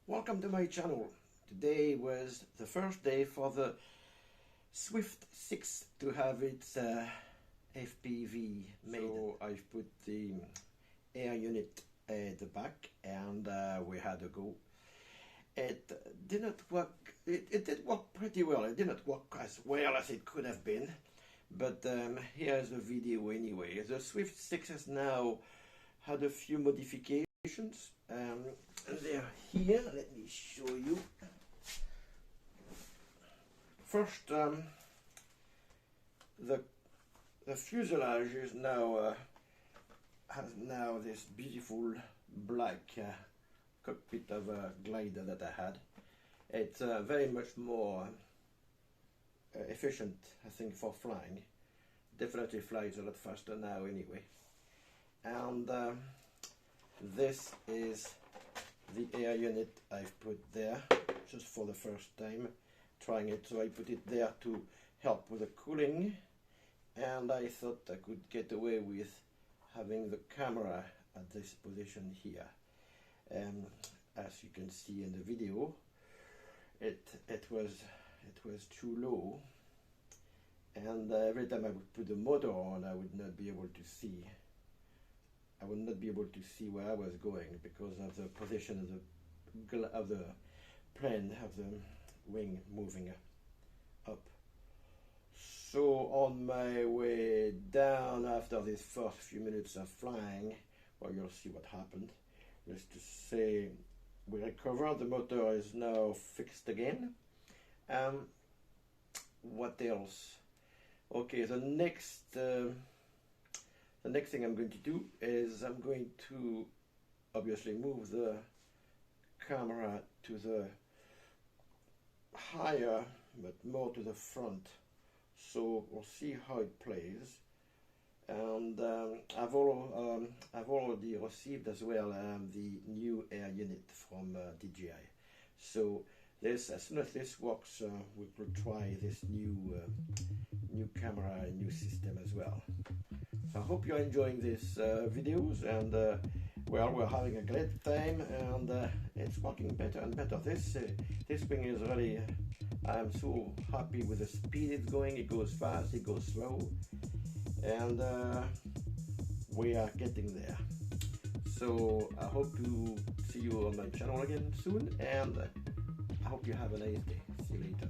Welcome to my channel. Today was the first day for the Swift 6 to have its FPV made. So I've put the air unit at the back and we had a go. It didn't work, it did work pretty well. It didn't work as well as it could have been, but here's the video anyway. The Swift 6 has now had a few modifications. And they're here. Let me show you. First, the fuselage is now has now this beautiful black cockpit of a glider that I had. It's very much more efficient, I think, for flying. Definitely flies a lot faster now, anyway. And this is the air unit I've put there just for the first time trying it. So I put it there to help with the cooling, and I thought I could get away with having the camera at this position here. As you can see in the video, it was too low, and every time I would put the motor on, I would not be able to see. I would not be able to see where I was going because of the position of the plane, of the wing moving up. So on my way down after these first few minutes of flying, well, you'll see what happened. Just to say, we recovered, the motor is now fixed again. What else? Okay, the next thing I'm going to do is I'm going to obviously move the camera to the higher, but more to the front. So we'll see how it plays. And I've already received as well the new air unit from DJI. So this, as soon as this works, we will try this new camera, new system as well. I hope you're enjoying these videos, and well, we're having a great time, and it's working better and better. This wing is really, I'm so happy with the speed it's going. It goes fast, it goes slow, and we are getting there. So I hope to see you on my channel again soon, and I hope you have a nice day. See you later.